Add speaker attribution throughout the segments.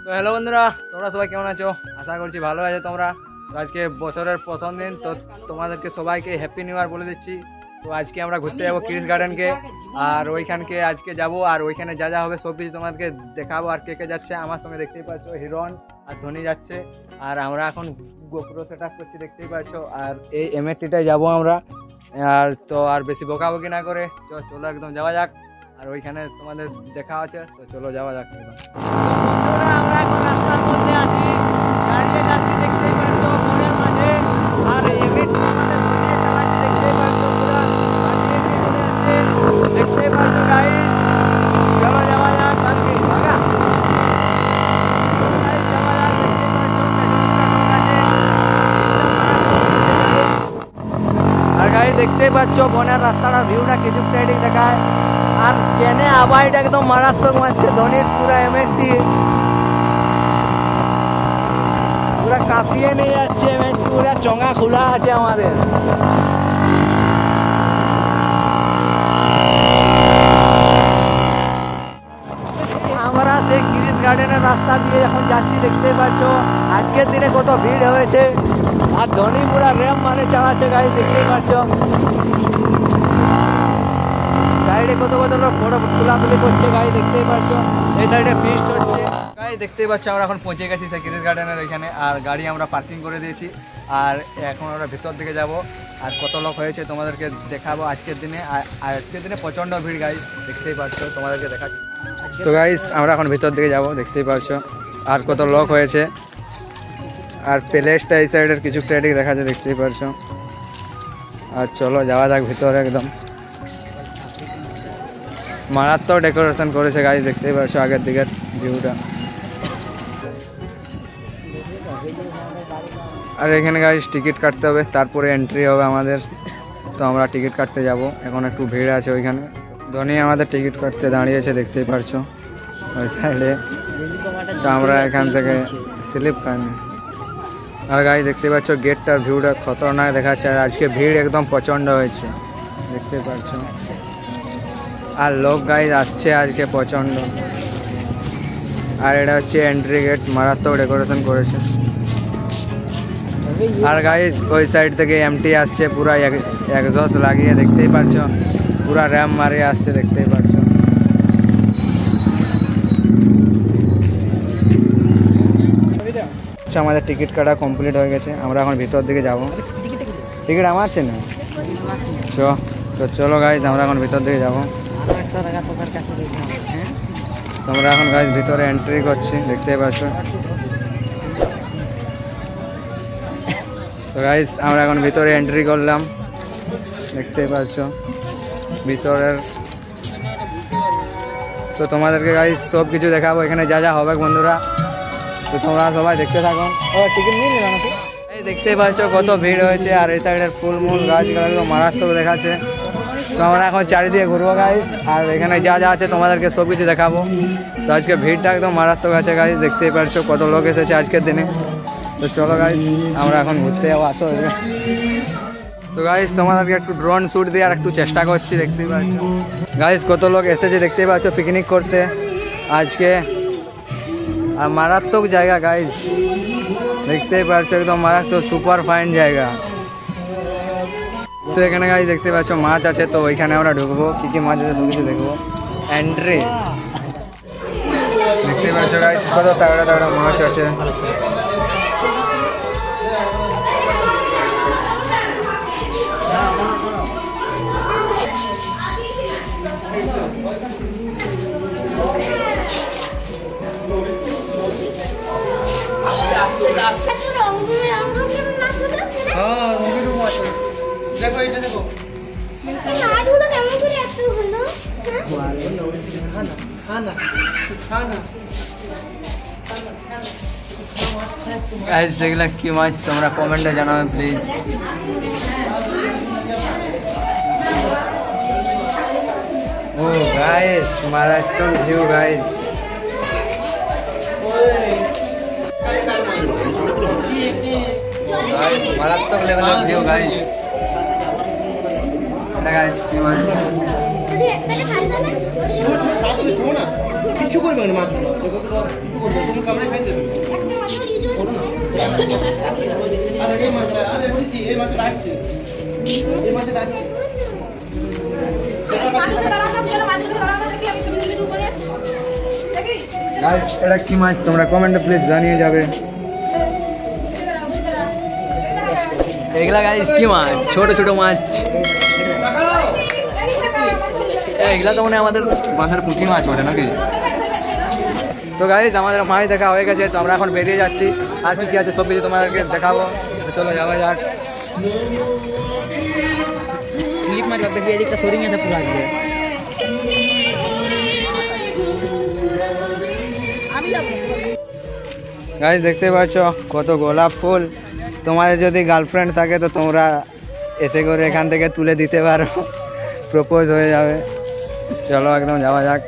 Speaker 1: তো হ্যালো বন্ধুরা, তোমরা সবাই কেমন আছো? আশা করছি ভালো আছো তোমরা। তো আজকে বছরের প্রথম দিন, তো তোমাদেরকে সবাইকে হ্যাপি নিউ ইয়ার বলে দিচ্ছি। তো আজকে আমরা ঘুরতে যাবো ক্রিস গার্ডেনকে, আর ওইখানকে আজকে যাব, আর ওইখানে যা যা হবে সব কিছু তোমাদেরকে দেখাবো। আর কে কে যাচ্ছে আমার সঙ্গে দেখতেই পাচ্ছ, হিরন আর ধোনি যাচ্ছে। আর আমরা এখন গোপ্রো সেট আপ করছি, দেখতেই পাচ্ছ। আর এই এমএটিটাই যাবো আমরা। আর তো আর বেশি বকাবকি না করে চলো একদম যাওয়া যাক। আর ওইখানে তোমাদের দেখা আছে, তো চলো যাওয়া যাক একদম। আমরা এখন রাস্তার মধ্যে আছি, গাড়িতে যাচ্ছি, দেখতেই পাচ্ছ বনের মাঝে। আর এমএটি আমাদের ধরিয়ে চালাচ্ছে, দেখতেই পাচ্ছ, পুরো গাড়ি নিয়ে চলে যাচ্ছে, দেখতেই পাচ্ছ গাইস। চলো যাওয়া যাক। আর কি ভাগা আর গাইস দেখতেই পাচ্ছ বনের রাস্তাটার ভিউটা কিছু সাইডিং দেখায়। আর কেনে আবাইটা একদম মারাত্মক মারছে ধোনির পুরো এমএটি, পুরা কাঁপিয়ে নিয়ে যাচ্ছে এমএটি, পুরা চঙা খোলা আছে আমাদের। আমরা সেই ক্রিস গার্ডেনের রাস্তা দিয়ে এখন যাচ্ছি, দেখতেই পাচ্ছ আজকের দিনে কত ভিড় হয়েছে। আর ধোনি পুরা র্যাম মানে চালাচ্ছে গাড়ি, দেখতেই পাচ্ছ। সাইডে কত কত লোক ফটো তুলাতুলি করছে গাড়ি, দেখতেই পাচ্ছ। এই সাইডে ফিস্ট হচ্ছে গাড়ি, দেখতেই পাচ্ছ। আমরা এখন পৌঁছে গেছি সেই ক্রিস গার্ডেনের ওইখানে, আর গাড়ি আমরা পার্কিং করে দিয়েছি। আর এখন আমরা ভিতর দিকে যাব, আর কত লোক হয়েছে তোমাদেরকে দেখাবো আজকের দিনে। আর আজকের দিনে প্রচণ্ড ভিড় গাড়ি, দেখতেই পাচ্ছ, তোমাদেরকে দেখাচ্ছি। তো গাইস আমরা এখন ভিতর দিকে যাব, দেখতেই পাচ্ছ আর কত লোক হয়েছে। আর প্লেসটা এই সাইডের কিছু সাইডে দেখা যায়, দেখতেই পাচ্ছ। আর চলো যাওয়া যাক ভিতরে একদম। মারাত্মক ডেকোরেশন করেছে গাইস, দেখতেই পাচ্ছ আগের দিকের ভিউটা। আর এখানে গাইস টিকিট কাটতে হবে, তারপরে এন্ট্রি হবে আমাদের। তো আমরা টিকিট কাটতে যাব, এখন একটু ভিড় আছে ওইখানে। ধোনি আমাদের টিকিট কাটতে দাঁড়িয়েছে, দেখতেই পারছো ওই সাইডে। তো আমরা এখান থেকে স্লিপ খাইনি। আর গাইস দেখতে পাচ্ছ গেটটার ভিউটা খতরনাক দেখাচ্ছে। আর আজকে ভিড় একদম প্রচণ্ড হয়েছে, দেখতে পাচ্ছ। আর লোক গাইস আসছে আজকে প্রচণ্ড। আর এটা হচ্ছে এন্ট্রি গেট, মারাত্মক ডেকোরেশন করেছে। আর গাইস ওই সাইড থেকে এমটি আসছে, পুরা এক্সস্ট লাগিয়ে, দেখতেই পাচ্ছ, পুরা র্যাম মারিয়ে আসছে, দেখতেই পাচ্ছ। আচ্ছা আমাদের টিকিট কাটা কমপ্লিট হয়ে গেছে, আমরা এখন ভিতর দিকে যাব। টিকিট আমার আছে না, তো চলো গাইস আমরা এখন ভিতর দিকে যাব। তোমরা এখন গাইস ভিতরে এন্ট্রি করছি, দেখতেই পাচ্ছ। তো গাইস আমরা এখন ভিতরে এন্ট্রি করলাম, দেখতেই পাচ্ছ ভিতরের। তো তোমাদেরকে গাইস সব কিছু দেখাবো এখানে যা যা হবে বন্ধুরা। তো তোমরা সবাই দেখতে থাকো। টিকিট নিয়ে নিলাম, এই দেখতেই পাচ্ছ কত ভিড় হয়েছে। আর এই সাইডের ফুলমুল গাছগুলো একদম মারাত্মক দেখাচ্ছে। তো আমরা এখন চারিদিকে ঘুরবো গাইস, আর এখানে যা যা আছে তোমাদেরকে সব কিছু দেখাবো। তো আজকে ভিড়টা একদম মারাত্মক আছে গাইস, দেখতেই পাচ্ছ কত লোক এসেছে আজকের দিনে। তো চলো গাইস আমরা এখন ঘুরতে যাবো, আসো। তো গাইস তোমাদেরকে একটু ড্রোন শ্যুট দিয়ে আর একটু চেষ্টা করছি, দেখতেই পাচ্ছ গাইস কত লোক এসেছে, দেখতেই পাচ্ছ পিকনিক করতে আজকে। আর মারাত্মক জায়গা গাইস, দেখতেই পাচ্ছ একদম মারাত্মক সুপার ফাইন জায়গা। তো এখানে গাইস দেখতে পাচ্ছ মাছ আছে, তো ওইখানে আমরা ঢুকবো, কি কি মাছ আছে সব কিছু দেখবো। এন্ট্রি দেখতে পাচ্ছ গাইস কত তাগড়া তাগড়া মাছ আছে। দেখো এটা দেখো, মাছগুলো কেমন করে এত হলো? গাইস দেখলা কি মাছ, তোমরা কমেন্টে জানাবে প্লিজ। ও গাইস মারাত্মক ভিউ গাইস, মারাত্মক লেভেলের ভিউ গাইস। এটা গাইস কি মাছ
Speaker 2: কিছু করবে না মাছ কিছু করবে তুমি কামড়ে খাই দেবে আরে এই মাছটা আরে বুঝছি এই মাছটা রাখছি এই মাছটা রাখছি
Speaker 1: গাইস এটা কি মাছ তোমরা কমেন্টে প্লিজ জানিয়ে যাবে। এগুলা গাইস কি মাছ? ছোট ছোট মাছ। এগুলা তো মানে আমাদের মাছের পুঁটি মাছ ওঠে নাকি? তো গাইস আমাদের মাছ দেখা হয়ে গেছে, তো আমরা এখন বেরিয়ে যাচ্ছি। আর কি কি আছে সব কিছু তোমাদেরকে দেখাবো, তো চলো যাওয়া যাক।
Speaker 3: স্লিপ মাছ দেখবি এদিকটা সরিং আছে পুরো আসবে।
Speaker 1: গাইস দেখতে পাচ্ছ কত গোলাপ ফুল। তোমাদের যদি গার্লফ্রেন্ড থাকে তো তোমরা এতে করে এখান থেকে তুলে দিতে পারো, প্রপোজ হয়ে যাবে। চলো একদম যাওয়া যাক।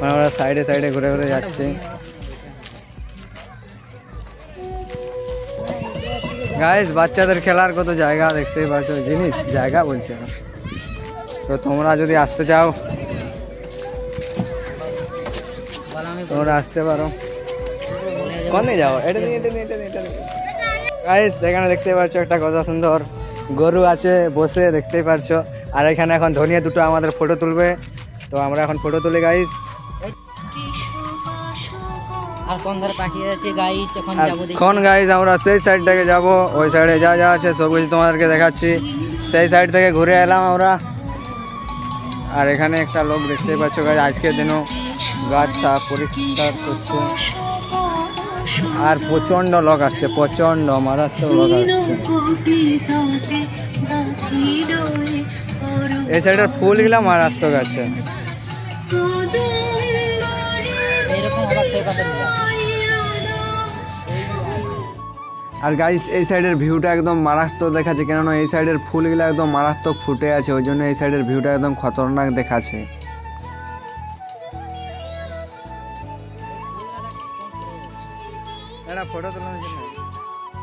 Speaker 1: আমরা সাইডে সাইডে ঘুরে ঘুরে যাচ্ছি। গাইস বাচ্চাদের খেলার কত জায়গা দেখতেই পাচ্ছ, জিনিস জায়গা বলছে না। তো তোমরা যদি আসতে চাও তোমরা আসতে পারো। কোনে যাও? এটা নিয়ে গাইস এখানে দেখতে পাচ্ছ একটা কত সুন্দর গরু আছে বসে, দেখতেই পারছো। আর এখানে এখন ধনিয়া দুটো আমাদের ফটো তুলবে, তো আমরা এখন ফটো তুলি গাইস।
Speaker 3: আর কোন ধারে পাখি আছে গাইস, এখন যাব দেখি।
Speaker 1: কোন গাইস আমরা সেই সাইড থেকে যাব, ওই সাইডে যা যা আছে সব কিছু তোমাদেরকে দেখাচ্ছি। সেই সাইড থেকে ঘুরে এলাম আমরা। আর এখানে একটা লোক দেখতেই পাচ্ছ গাইস, আজকের দিনও গাছটা পরিষ্কার করছে। আর প্রচন্ড লোক আসছে, প্রচন্ড মারাত্মক লোক আসছে। এই সাইডের ফুলগুলা মারাত্মক আছে। আর গাইস এই সাইডের ভিউটা একদম মারাত্মক দেখাচ্ছে, কেননা এই সাইডের ফুলগুলা একদম মারাত্মক ফুটে আছে, ওই জন্য এই সাইডের ভিউটা একদম খতরনাক দেখাচ্ছে।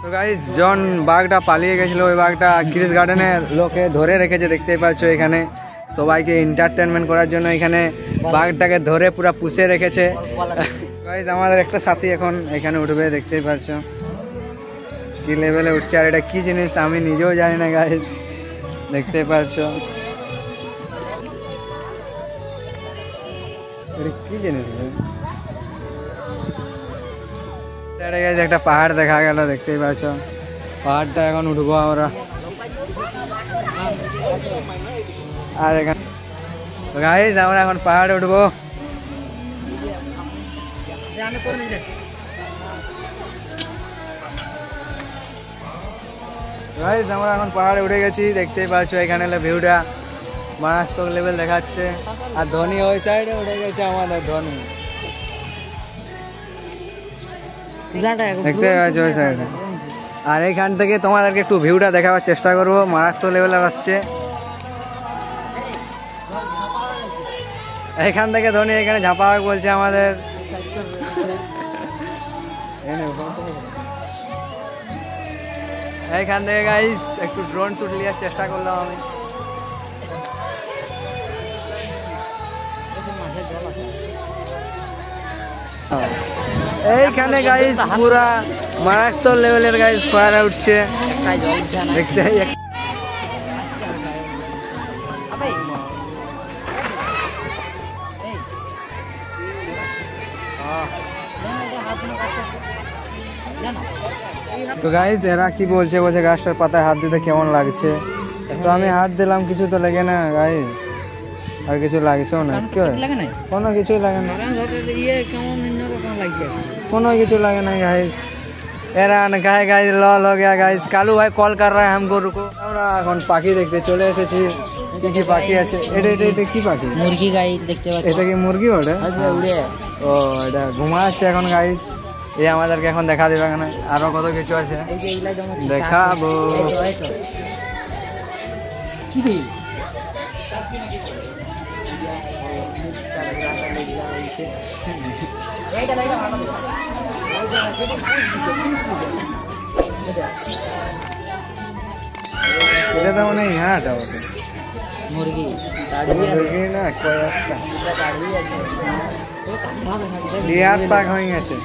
Speaker 1: তো গাইস জন বাঘটা পালিয়ে গেছিল, ওই বাঘটা ক্রিস গার্ডেনে লোকে ধরে রেখেছে, দেখতেই পাচ্ছ। এখানে সবাইকে এন্টারটেনমেন্ট করার জন্য এখানে বাঘটাকে ধরে পুরো পুষে রেখেছে। গাইস আমাদের একটা সাথী এখন এখানে উঠবে, দেখতেই পাচ্ছ কি লেভেলে উঠছে। আর এটা কি জিনিস আমি নিজেও জানি না গাইস, দেখতেই পাচ্ছ এটা কি জিনিস। একটা পাহাড় দেখা গেল, দেখতেই পাচ্ছ। পাহাড়টা এখন উঠবো আমরা। আর এখানে গাইস আমরা এখন পাহাড়ে উঠবো। গাইস আমরা এখন পাহাড়ে উঠে গেছি, দেখতেই পাচ্ছ। এখানে ভিউটা মারাত্মক লেভেল দেখাচ্ছে। আর ধনী ওই সাইডে উঠে গেছে, আমাদের ধনী দেখতে পাচ্ছ ওই সাইডে। আর এইখান থেকে তোমাদেরকে একটু ভিউটা দেখাবার চেষ্টা করবো, মারাত্মক লেভেলের আসছে। এখান থেকে ধনী এখানে ঝাঁপা বলছে আমাদের। এইখান থেকে গাইস একটু ড্রোন শুট নেওয়ার চেষ্টা করলাম আমি। এইখানে গাইস পুরা মারাত্মক লেভেলের গাইস ফায়ার উঠছে, দেখতে তো গাইস এরা কি বলছে, বলছে গাছটার পাতায় হাত দিতে কেমন লাগছে। তো আমি হাত দিলাম, কিছু তো লাগে না গাইস, আর কিছু লাগছেও না, কোনো কিছুই লাগে না, কোনো কিছু লাগে না গাইস। এরা গায়ে গায়ে ল গয়া গাইস। কালু ভাই কল কর রা हमको रुको। আমরা এখন পাখি দেখতে চলে এসেছি। কি কি পাখি আছে? এটা কি পাখি?
Speaker 3: মুরগি গাইস দেখতে পাচ্ছেন।
Speaker 1: এটা কি মুরগি ওটা? ও এটা ঘুমাচ্ছে এখন গাইস। এই আমাদেরকে এখন দেখা দিবে না, আরো কত কিছু আছে দেখাবো। এটা তো মানে হ্যাঁ
Speaker 3: মুরগি কাটবি আর
Speaker 1: মুরগি না কয়েকটা
Speaker 3: এটা কাটবি আছে
Speaker 1: বিহার পাক হয়ে গেছে।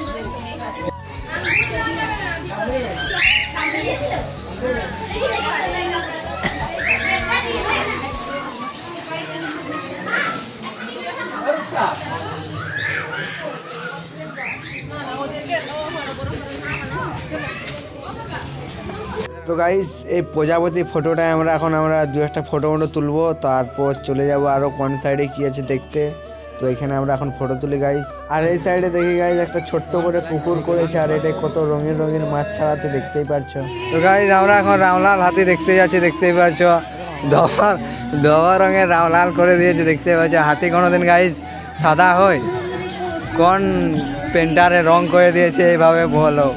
Speaker 1: তো গাইস এই প্রজাপতি ফটোটায় আমরা দু একটা ফটো তুলবো, তারপর চলে যাব আরো কোন সাইডে কি আছে দেখতে। তো এখানে আমরা এখন ফটো তুলি গাইস। আর এই সাইডে দেখি গাইস একটা ছোট্ট করে পুকুর করেছে, আর এটা কত রঙিন রঙিন মাছ ছাড়াতে দেখতেই পারছো। তো গাইস আমরা এখন রামলাল হাতি দেখতে যাচ্ছি, দেখতেই পারছো ধবা রঙের রামলাল করে দিয়েছে দেখতে পাচ্ছ। হাতি কোনোদিন গাইস সাদা হয়? কোন পেন্টারে রং করে দিয়েছে এইভাবে বলো?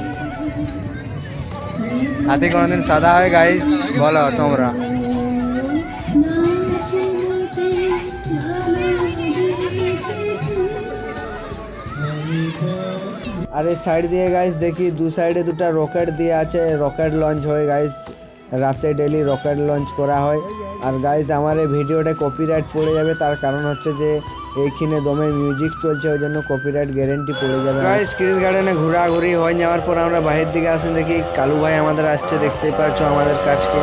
Speaker 1: হাতি কোনোদিন সাদা হয় গাইস? বলো তোমরা। আর এই সাইড দিয়ে গাইস দেখি দু সাইডে দুটো রকেট দিয়ে আছে, রকেট লঞ্চ হয় গাইস, রাতে ডেলি রকেট লঞ্চ করা হয়। আর গাইস আমার এই ভিডিওটা কপিরাইট পড়ে যাবে, তার কারণ হচ্ছে যে এইখানে দমে মিউজিক চলছে, ওই জন্য কপিরাইট গ্যারেন্টি পড়ে যাবে। গাইস ক্রিস গার্ডেনে ঘোরাঘুরি হয়ে যাওয়ার পর আমরা বাইরের দিকে আসেন, দেখি কালু ভাই আমাদের আসছে, দেখতেই পারছো আমাদের কাছকে।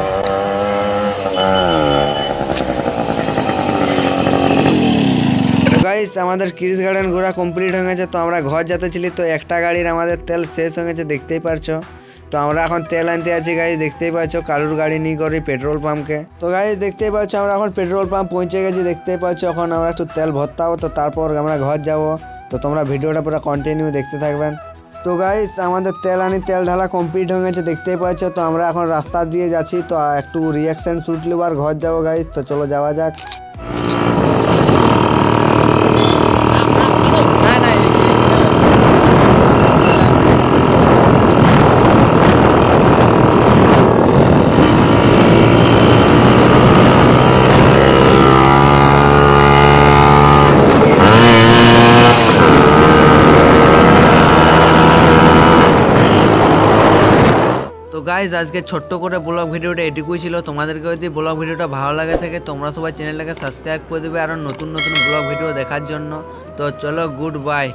Speaker 1: গাইস আমাদের ক্রিস গার্ডেন ঘোরা কমপ্লিট হয়ে গেছে, তো আমরা ঘর যেতে ছিলি, তো একটা গাড়ির আমাদের তেল শেষ হয়ে গেছে দেখতেই পারছো। তো আমরা এখন তেল আনতে আছি গাইস, দেখতেই পাচ্ছ কালুর গাড়ি নিয়ে করি পেট্রোল পাম্পকে। তো গাইস দেখতেই পাচ্ছ আমরা এখন পেট্রোল পাম্প পৌঁছে গেছি, দেখতেই পাচ্ছ। এখন আমরা একটু তেল ভরতে হবো, তো তারপর আমরা ঘর যাব। তো তোমরা ভিডিওটা পুরো কন্টিনিউ দেখতে থাকবেন। তো গাইস আমাদের তেল ঢালা কমপ্লিট হয়ে গেছে দেখতেই পাচ্ছ। তো আমরা এখন রাস্তা দিয়ে যাচ্ছি, তো একটু রিয়াকশন শুট নেবো আর ঘর যাবো গাইস। তো চলো যাওয়া যাক। তো গাইজ আজকে ছোট্ট করে ব্লগ ভিডিওটা এটুকুই ছিল। তোমাদেরকে যদি ব্লগ ভিডিওটা ভালো লাগে থাকে তোমরা সবাই চ্যানেলটাকে সাবস্ক্রাইব করে দেবে আরও নতুন নতুন ব্লগ ভিডিও দেখার জন্য। তো চলো গুড বাই।